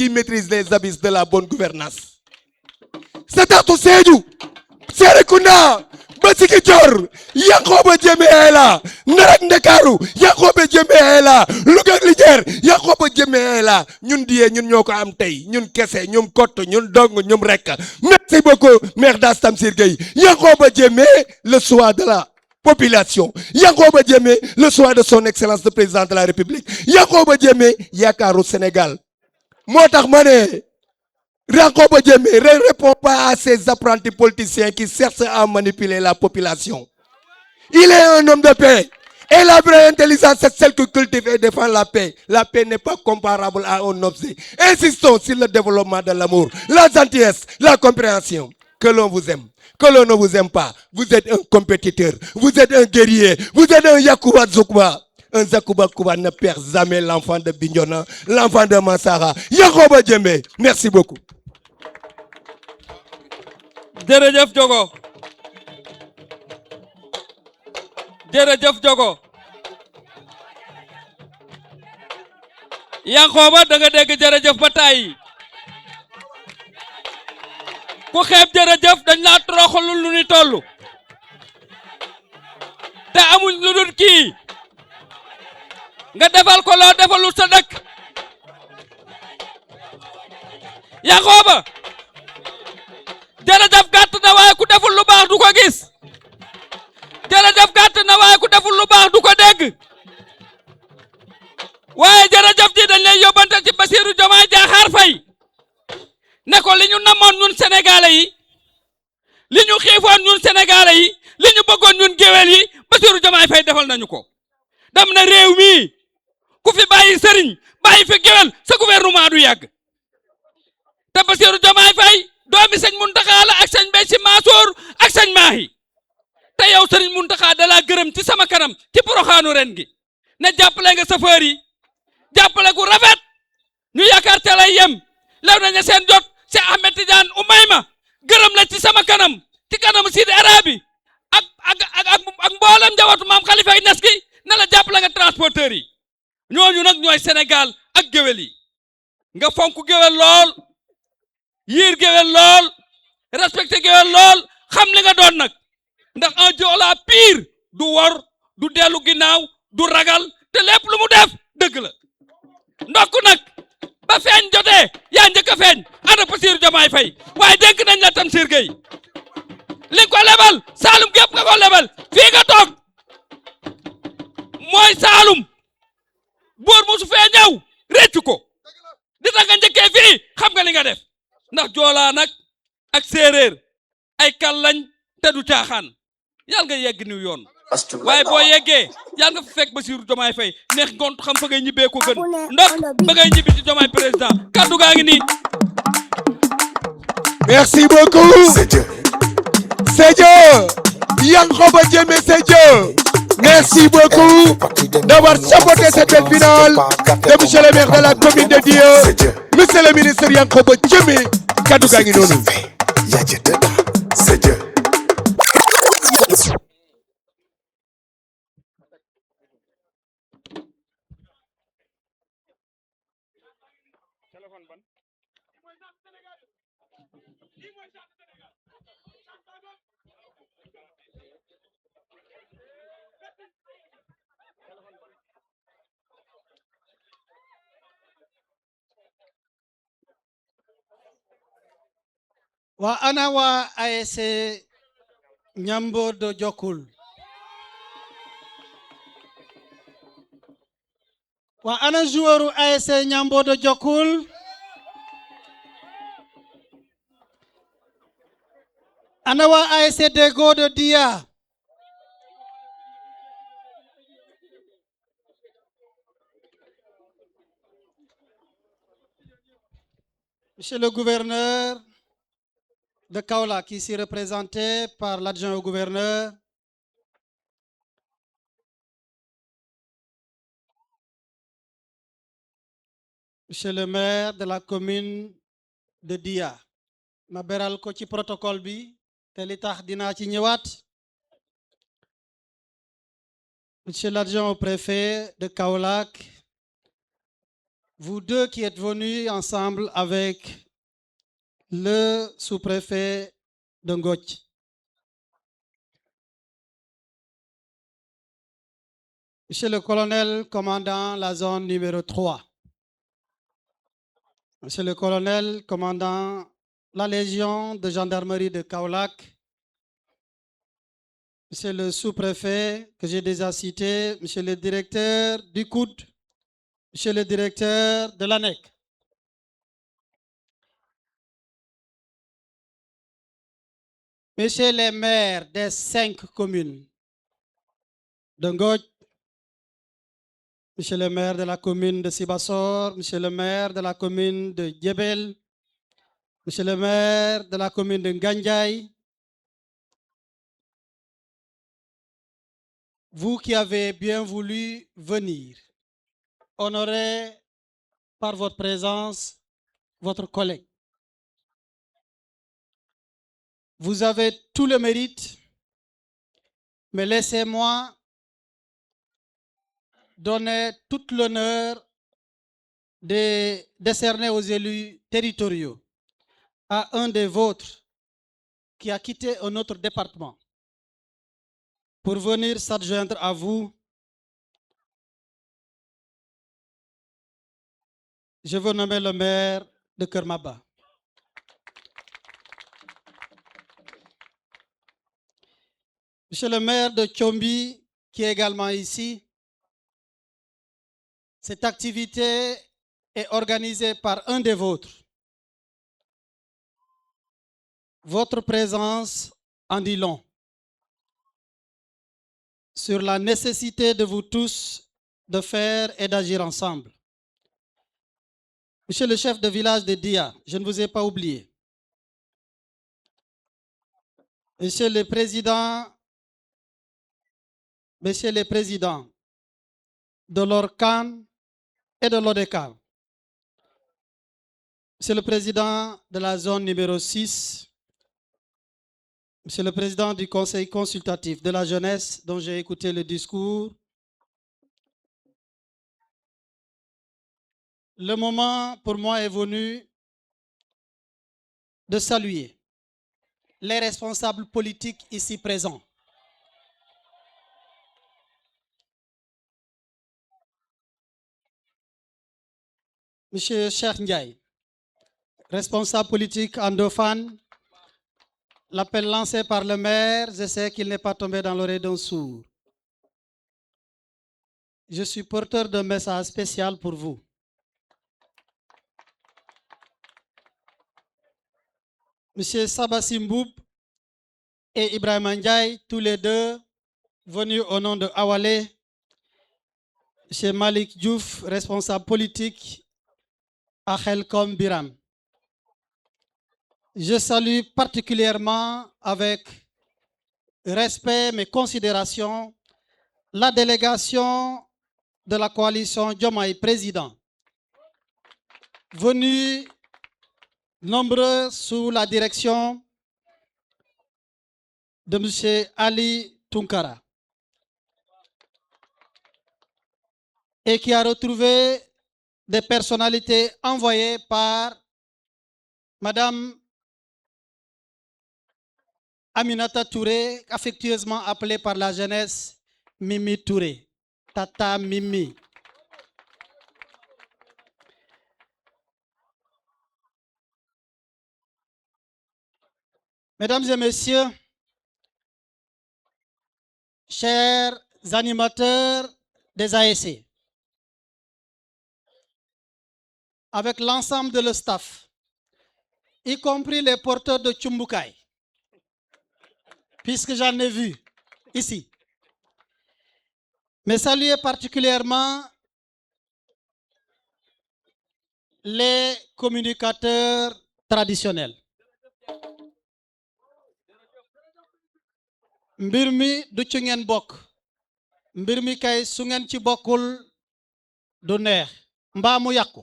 qui maîtrise les abysses de la bonne gouvernance. Satatou Sédhiou, Serekunda, Ziguinchor, Yankhoba Diémé est là, Narak Ndakaaru, Yankhoba Diémé est là, Louga ak Linguère, Yankhoba Diémé est là. Ñun diyee ñun ñoo ko am tey, ñun kese, ñun kott, ñun dong, ñun rek. Merci beaucoup, maire d'Ass Tamsir Gueye. Yankhoba Diémé, le choix de la population. Yankhoba Diémé, le choix de son excellence le président de la République. Yankhoba Diémé, yaakaaru Sénégal. Moo tax ma ne Yankhoba Diémé ne répond pas à ces apprentis politiciens qui cherchent à manipuler la population. Il est un homme de paix. Et la vraie intelligence, c'est celle qui cultive et défend la paix. La paix n'est pas comparable à un objet. Insistons sur le développement de l'amour, la gentillesse, la compréhension. Que l'on vous aime, que l'on ne vous aime pas. Vous êtes un compétiteur, vous êtes un guerrier, vous êtes un Yakuba Zoukba. Un Zakouba Kouba ne perd jamais l'enfant de Bignona, l'enfant de Mansara. Yankhoba Diémé, merci beaucoup. jërëjëf Jogo jërëjëf Jogo Yankhoba da nga dégg jërëjëf ba tàyyi ku xeeb jërëjëf dañ laa toroxalul lu ni tollu te amuñ lu dul kii nga defal ko loo defalul sa dëkk Yankhoba jërëjëf gàtt na waaye ku deful lu baax du ko gis jërëjëf gàtt na waaye ku deful lu baax du ko dégg waaye jërëjëf ji dañ lay yóbbante ci Bassirou Diomaye Diakhar Faye ne ko li ñu namoon ñun sénégalais yi li ñu xiifoon ñun sénégalais yi li ñu bëggoon ñun géwél yi Bassirou Diomaye Faye defal nañu ko dam na réew mi ku fi bàyyi sëriñ bàyyi fi géwél sa gouvernement du yàgg te Bassirou Diomaye Faye doomi sëñ Muntaxa la ak sëñ Bay Si Mansour ak sëñ Maahi te yow sëriñ Muntaxa da laa gërëm ci sama kanam ci Poroxaanu ren gi ne jàppale nga chauffeur yi jàppale gu rafet ñu yaakaar te lay yem lew nañu seen jot ci Ahmed Tidiane Oumayma gërëm la ci sama kanam ci kanam Sidi Arabi ak mboolem njabootu maam Khalifa Niass gi ne la jàppale nga transporteur yi ñooñu nag ñooy Sénégal ak géwél yi nga fonk géwél lool yiir géwél lool respecté géwél lool xam li nga doon nag ndax un Joola pire du wor du dellu ginnaaw du ragal te lépp lu mu def dëgg la ndokk nag ba feeñ jotee yaa njëkk a feeñ ana Bassirou Diomaye Faye waaye dénk nañ la Tamsir Gueye li ko lebal Saalum gépp nga ko lebal fii nga toog mooy Saalum buur musu fee ñëw réccu ko di tax nga njëkkee fii xam nga li nga def ndax joolaa nag ak séeréer ay kal lañ te du caaxaan yàlla nga yegg niw yoon waaye boo yeggee yàlla nga fa fekk Bassirou Diomaye Faye neex ngont xam fa ngay ñibbee ko gën ndok ba ngay ñibbi ci Diomaye président kaddu gaa ngi nii. Merci beaucoup. C'est Dieu. Yankhoba Diémé, c'est Dieu. Merci beaucoup d'avoir chapeauté cette belle finale de monsieur le maire de la commune de Dieu, monsieur le ministre Yankhoba Diémé. Kaddu gaa ngi noonu. C'est Dieu. wa ana wa ASC Ñambodo Jokkul wa ana joueur ASC Ñambodo Jokkul ana wa ASC Deggo de Dia Monsieur le gouverneur de Kaolack, ici représenté par l'adjoint au gouverneur, Monsieur le maire de la commune de Dia, ma beral ko ci protocole bi te li tax dinaa ci ñëwaat. Monsieur l'adjoint au préfet de Kaolack, vous deux qui êtes venus ensemble avec le sous-préfet de Ngoch. Monsieur le colonel commandant la zone numéro 3. Monsieur le colonel commandant la légion de gendarmerie de Kaolack. Monsieur le sous-préfet que j'ai déjà cité, monsieur le directeur du COUD, monsieur le directeur de l'ANEC. Monsieur les maires des 5 communes de Ngoch, monsieur le maire de la commune de Sibassor, monsieur le maire de la commune de Djebel, monsieur le maire de la commune de Ngandiaye, vous qui avez bien voulu venir honorer par votre présence votre collègue. Vous avez tout le mérite, mais laissez-moi donner tout l'honneur de décerner aux élus territoriaux à un des vôtres qui a quitté un autre département pour venir s'adjoindre à vous. Je veux nommer le maire de Kermaba. Monsieur le maire de Tchombi, qui est également ici, cette activité est organisée par un des vôtres. Votre présence en dit long sur la nécessité de vous tous de faire et d'agir ensemble. Monsieur le chef de village de Dia, je ne vous ai pas oublié. Monsieur le président de l'ORCAN et de l'ODECAR. Monsieur le président de la zone numéro 6. Monsieur le président du conseil consultatif de la jeunesse dont j'ai écouté le discours. Le moment pour moi est venu de saluer les responsables politiques ici présents. Monsieur Cheikh Ndiaye, responsable politique Andofan, l'appel lancé par le maire, je sais qu'il n'est pas tombé dans l'oreille d'un sourd. Je suis porteur d'un message spécial pour vous. Monsieur Sabassi Mboub et Ibrahim Ndiaye, tous les deux venus au nom de Awale. Monsieur Malik Diouf, responsable politique à Khelkom Biram. Je salue particulièrement avec respect mais considération la délégation de la coalition Diomaye Président, venus nombreux sous la direction de M. Ali Tunkara et qui a retrouvé des personnalités envoyées par Madame Aminata Touré, affectueusement appelée par la jeunesse Mimi Touré, Tata Mimi. Mesdames et messieurs, chers animateurs des ASC, avec l'ensemble de le staff, y compris les porteurs de Tchumbukai, puisque j'en ai vu ici, mais saluer particulièrement les communicateurs traditionnels. mbir mi du ci ngeen bokk mbir mi kay su ngeen ci bokkul du neex mbaa mu yàqu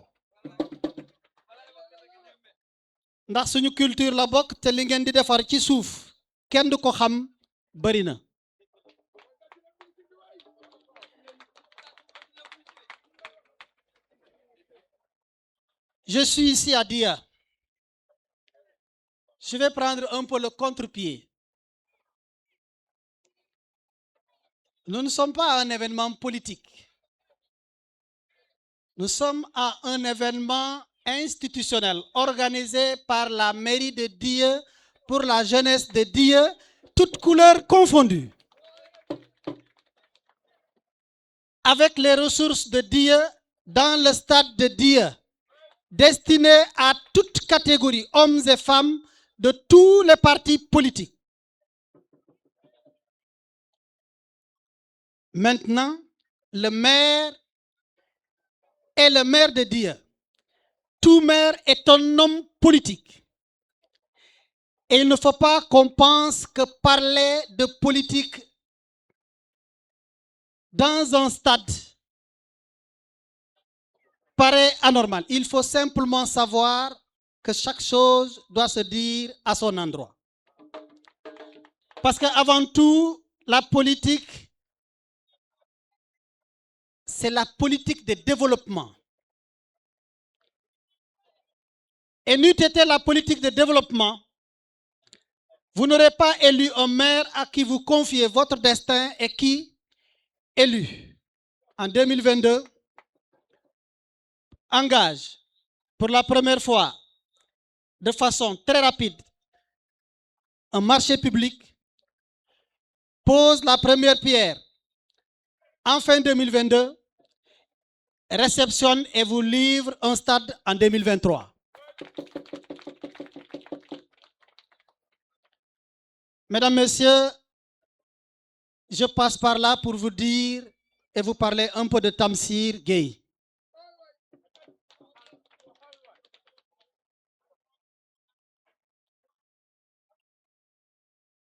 ndax suñu culture la bokk te li ngeen di defar ci suuf kenn du ko xam bari na Je suis ici à Dia. Je vais prendre un peu le contre-pied. Nous ne sommes pas à un événement politique. Nous sommes à un événement institutionnel organisé par la mairie de Dia pour la jeunesse de Dia, toutes couleurs confondues. Avec les ressources de Dia dans le stade de Dia, destiné à toute catégorie, hommes et femmes de tous les partis politiques. Maintenant, le maire est le maire de Dia. Tout maire est un homme politique. Et il ne faut pas qu'on pense que parler de politique dans un stade paraît anormal. Il faut simplement savoir que chaque chose doit se dire à son endroit. Parce qu'avant tout, la politique, c'est la politique de développement. Et n'eût été la politique de développement, vous n'aurez pas élu un maire à qui vous confiez votre destin et qui, élu en 2022, engage pour la première fois de façon très rapide un marché public, pose la première pierre en fin 2022, réceptionne et vous livre un stade en 2023. Mesdames, Messieurs, je passe par là pour vous dire et vous parler un peu de Tamsir Gueye.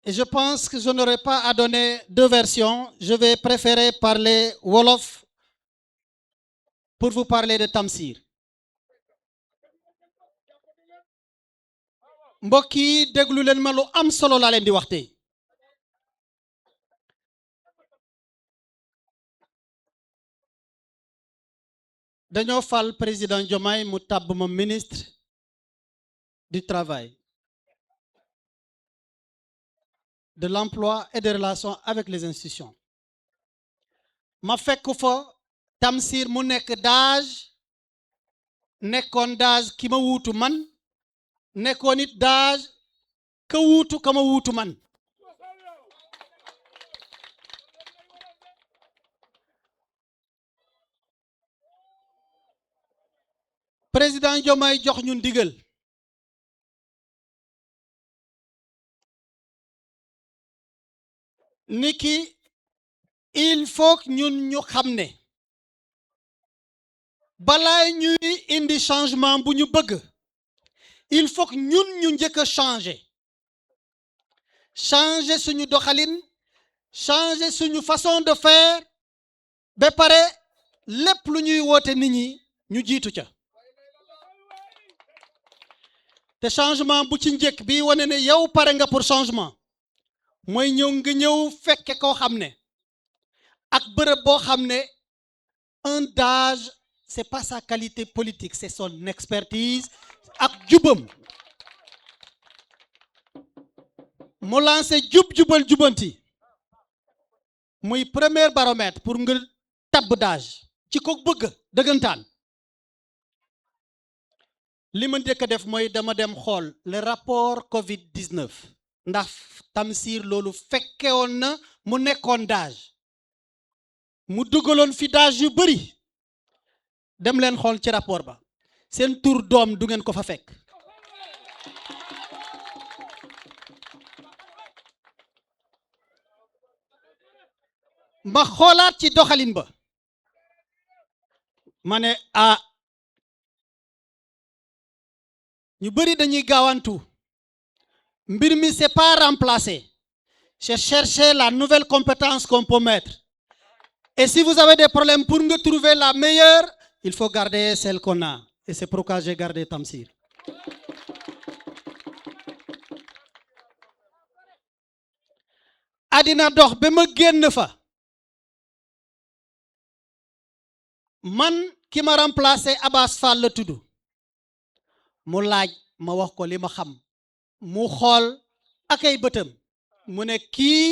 Et je pense que je n'aurai pas à donner deux versions. Je vais préférer parler Wolof pour vous parler de Tamsir. mbokk yi déglu leen ma lu am solo laa leen di wax tey. dañoo fal président Diomaye mu tabb ma ministre du travail, de l'emploi et des relations avec les institutions. ma fekk fa Tamsir mu nekk DAGE, nekkoon DAGE ki ma wuutu man, nekkoon it DAGE ka wuutu ka ma wuutu man. président Diomaye jox ñu ndigal niki il faut que ñun ñu xam ne balaa ñuy indi changement bu ñu bëgg, il faut que ñun ñu njëkk a changer suñu doxalin, changer suñu façon de faire, ba pare lépp lu ñuy woote nit ñi ñu jiitu ca. te changement bu ci njëkk bi wane ne yow pare nga pour changement mooy nga ñëw fekke koo xam ne ak bërëb boo xam ne un DAGE c'est pas sa qualité politique, c'est son expertise ak jubam. mu lancé jubal jubanti muy premier baromètre pour nga tabb DAGE ci ko bëgg dëggantaan. li ma njëkk a def mooy dama dem xool le rapport Covid-19 ndax Tamsir loolu fekkewoon na mu nekkoon DAGE, mu dugaloon fi DAGE yu bëri. dem leen xool ci rapport ba seen tur doom du ngeen ko fa fekk. ma xoolaat ci doxalin ba ma ne ñu bëri dañuy gaawantu mbir mi c'est pas remplacer, c'est chercher la nouvelle compétence qu'on peut mettre. Et si vous avez des problèmes pour me trouver la meilleure, il faut garder celle qu'on a. Et c'est pourquoi j'ai gardé Tamsir. adina dox ba ma génn fa man ki ma remplacé Abass Fall la tudd mu laaj ma wax ko li ma xam mu xool ak ay bëtam mu ne kii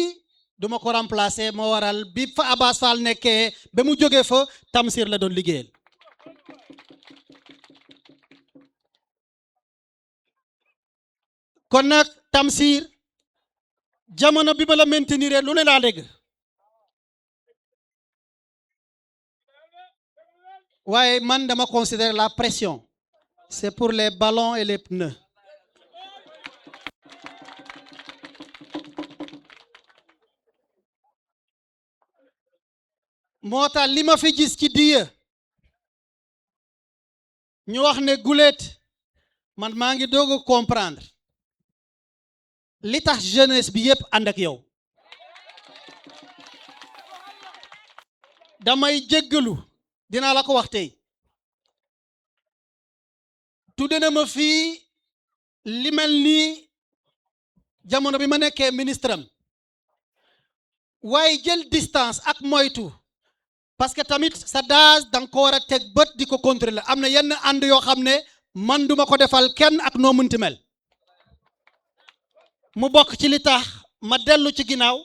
duma ko remplacer moo waral bi fa Abass Fall nekkee ba mu jógee fa Tamsir la doon liggéeyal kon nag Tamsir jamono bi ma la maintenir lu ne laa dégg waaye man dama considérer la pression c'est pour les ballons et les pneus moo tax li ma fi gis ci diya ñu wax ne guléet man maa ngi doog a comprendre li tax jeunesse bi yépp ànd ak yow damay jéggalu dinaa la ko wax tey tudde na ma fii li mel nii jamono bi ma nekkee ministre am waaye jël distance ak moytu parce que tamit sa daas danga ko war a teg bët di ko contrôler am na yenn ànd yoo xam ne man duma ko defal kenn ak noo munti mel mu bokk ci li tax ma dellu ci ginnaaw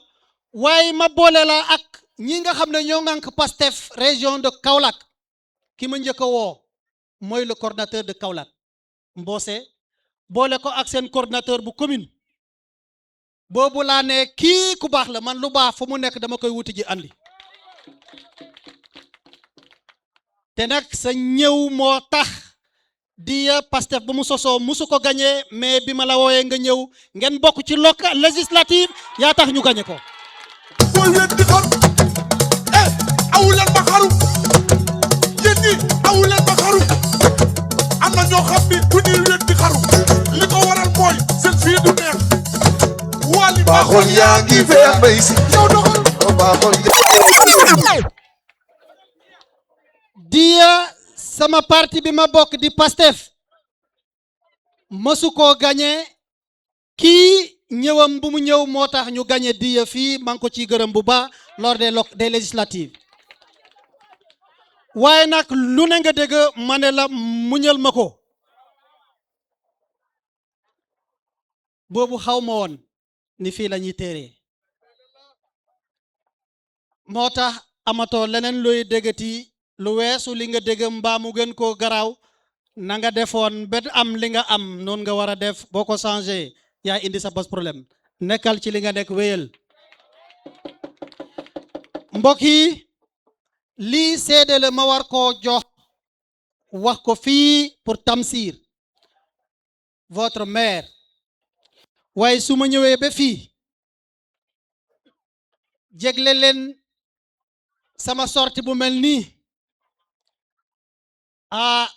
waaye ma boole la ak ñi nga xam ne ñoo ngànk Pastef région de Kaolack ki ma njëkk a woo mooy le coordinateur de Kaolack Mbose boole ko ak seen coordinateur bu commune boobu laa ne kii ku baax la man lu baax fu mu nekk dama koy wuti ji andi te nag sa ñëw moo tax di Pastef ba mu sosoo musu ko gagné mais bi ma la wooyee nga ñëw ngeen bokk ci local législative yaa tax ñu gagné ko. booy wet di xar awuleen ma xaru yéen ñi awuleen ma xaru am na ñoo xam ni ku ñuy wet di xaru li ko waral mooy seen fii du neex wali baaxoon yaa ngi fee mbay si yow doxal baaxoon di sama parti bi ma bokk di Pastef mësu koo gagné kii ñëwam bu mu ñëw moo tax ñu gagné di fii maa ngi ko ciy gërëm bu baax lors des législatives waaye nag lu ne nga dégg ma ne la muñal ma ko boobu xaw ma woon ni fii la ñuy téeree moo tax amatoo leneen looy déggati lu weesu li nga dégg mbaa mu gën koo garaaw na nga defoon ba am li nga am noonu nga war a def boo ko changé yaa indi sa bos problème nekkal ci li nga nekk wéyal mbokk yi lii seede la ma war koo jox wax ko fii pour Tamsir votre maire waaye su ma ñëwee ba fii jégle leen sama sortie bu mel nii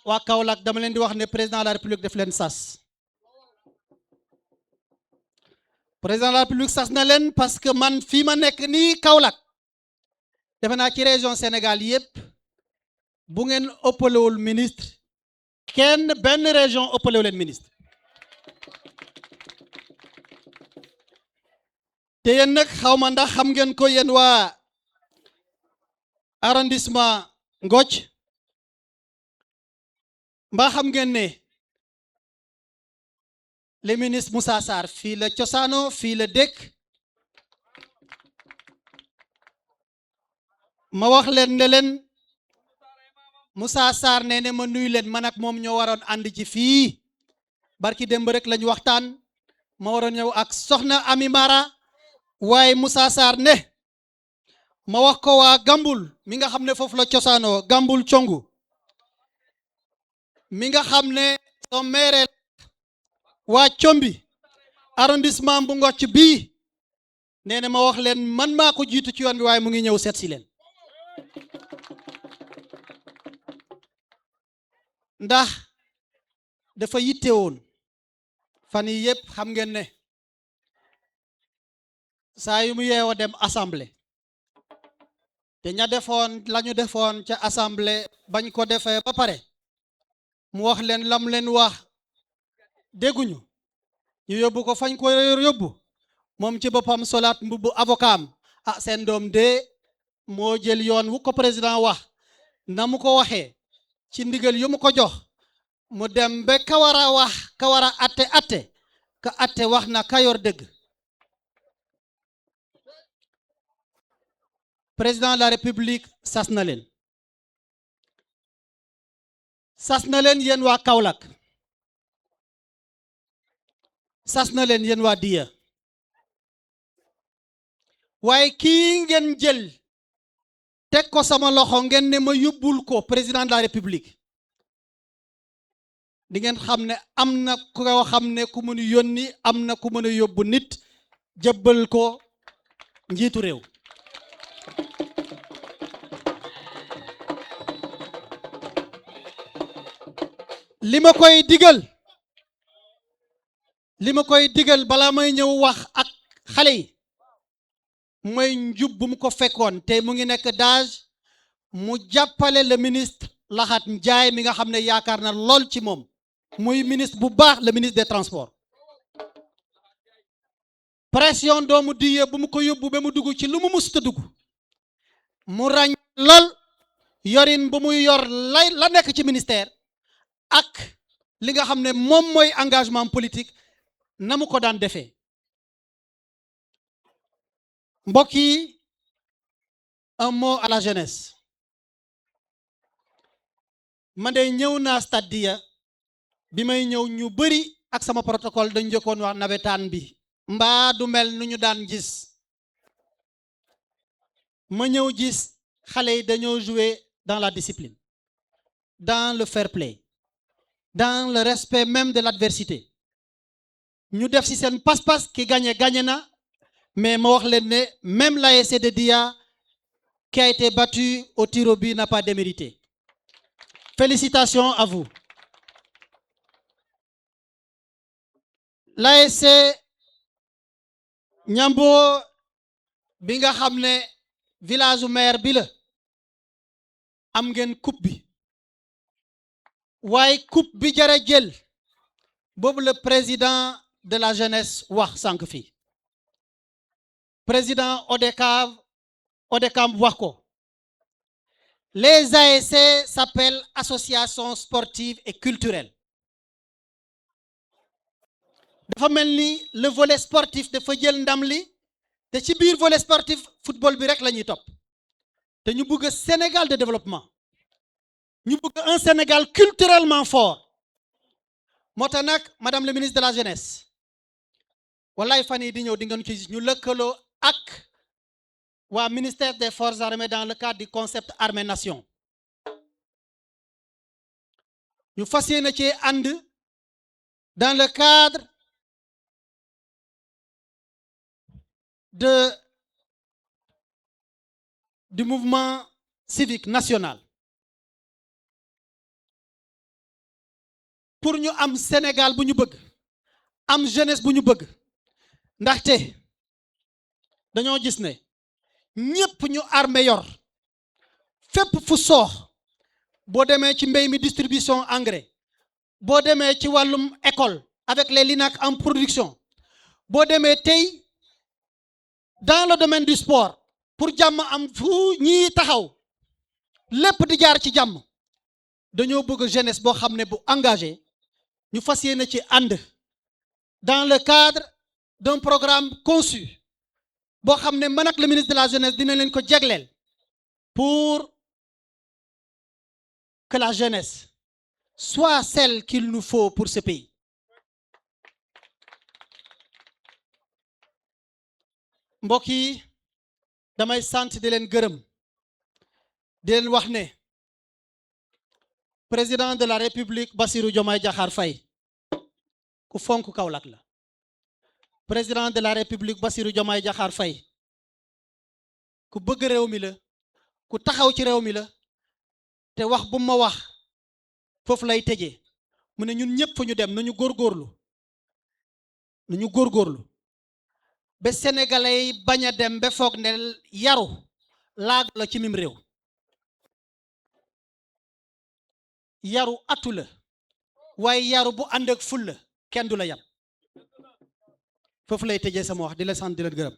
waa Kaolack dama leen di wax ne président de la république def leen sas président de la république sas na leen parce que man fii ma nekk nii Kaolack defe naa ci région Sénégal yépp bu ngeen ëppalewul ministre kenn benn région ëppalewu leen ministre te yéen nag xaw ma ndax xam ngeen ko yéen waa arrondissement Ngothie mbaa xam ngeen ne le ministre Moussa Sarr fii la cosaano fii la dëkk ma wax leen ne leen Moussa Sarr nee ne ma nuyu leen man ak moom ñoo waroon ànd ci fii barki démb rek lañu waxtaan ma waroon ñëw ak soxna Ami Mara waaye Moussa Sarr ne ma wax ko waa Gambul mi nga xam ne foofu la cosaanoo Gambul Congu mi nga xam ne soo meeree waa Combi arrondissement bu Ngothie bii nee na ma wax leen man maa ko jiitu ci yoon bi waaye mu ngi ñëw seet si leen ndax dafa yitte woon fan yi yépp xam ngeen ne saa yu mu yeewoo dem assemblée te ña defoon lañu defoon ca assemblée bañ ko defee ba pare mu wax leen lam leen wax dégguñu ñu yóbbu ko fañ ko yóbbu moom ci boppam solaat mbubbu avocat am seen doom de moo jël yoon wu ko président wax na mu ko waxee ci ndigal yu mu ko jox mu dem ba ka war a wax ka war a atte ka atte wax na ka yor dëgg. Président de la République sas na leen yéen waa Kaolack sas na leen yéen waa Diya waaye kii ngeen jël teg ko sama loxo ngeen ne ma yóbbul ko président de la République di ngeen xam ne am na ku nga xam ne ku mën a yónni am na ku mën a yóbbu nit jëbbal ko njiitu réew. li ma koy digal balaa may ñëw wax ak xale yi mooy njub bu mu ko fekkoon te mu ngi nekk d'âge mu jàppale le ministre Lahat Ndiaye mi nga xam ne yaakaar na lool ci moom muy ministre bu baax le ministre des transports. pression doomu Diya bu mu ko yóbbu ba mu dugg ci lu mu musta dugg mu ràññ lool yorin bu muy yor la nekk ci ministère ak li nga xam ne moom mooy engagement politique na mu ko daan defee. mbokk yi, un mot à la jeunesse. man de ñëw naa stade Diya bi may ñëw ñu bëri ak sama protocole dañ njëkkoon wax nawetaan bi mbaa du mel nu ñu daan gis. ma ñëw gis xale yi dañoo jouer dans la discipline, dans le fair play, dans le respect même de l'adversité. ñu def ci seen pas-pas ki gagné na, mais ma wax leen ne même l'ASC de Diya qui a été battu au tir au but n'a pas démérité. Félicitations à vous. L'ASC Ñambo bi nga xam ne village maire bi la am ngeen coupe bi waaye coupe bi jara jël boobu le président de la jeunesse wax sànq fii président ODCAV wax ko. Les ASC s'appellent associations sportives et culturelles. dafa mel ni le volet sportif dafa jël ndam li te ci biir volet sportif football bi rek la ñuy topp te ñu bëgg Sénégal de développement ñu bëgg un Sénégal culturellement fort moo tax nag madame le ministre de la jeunesse wallaay fan yi di ñëw di ngeen ci gis ñu lëkkaloo ak waa ministère des forces armées dans le cadre du concept armée nation ñu fas yéene ci ànd dans le cadre du mouvement civique national pour ñu am Sénégal bu ñu bëgg am jeunesse bu ñu bëgg ndaxte dañoo gis ne ñépp ñu armée yor fépp fu soox boo demee ci mbéy mi distribution engrais boo demee ci wàllum école avec les LINAC en production boo demee tey dans le domaine du sport pour jàmm am fu ñii taxaw lépp di jaar ci jàmm dañoo bëgg jeunesse boo xam ne bu engagé ñu fas yéene ci ànd dans le cadre d'un programme conçu boo xam ne man ak le ministre de la jeunesse dina leen ko jegleel pour que la jeunesse soit celle qu'il nous faut pour ce pays. mbokk yi damay sant di leen gërëm di leen wax ne président de la république Bassirou Diomaye Diakhar Faye ku fonk Kaolack la. président de la république Bassirou Diomaye Diakhar Faye ku bëgg réew mi la ku taxaw ci réew mi la te wax bu ma wax foofu lay tëjee mu ne ñun ñëpp fu ñu dem nañu góorgóorlu ba sénégalais yi bañ a dem ba foog ne yaru laag la ci mim réew. yaru atu la waaye yaru bu ànd ak ful la kenn du la yam foofu lay tëjee sama wax di la sant di la gërëm.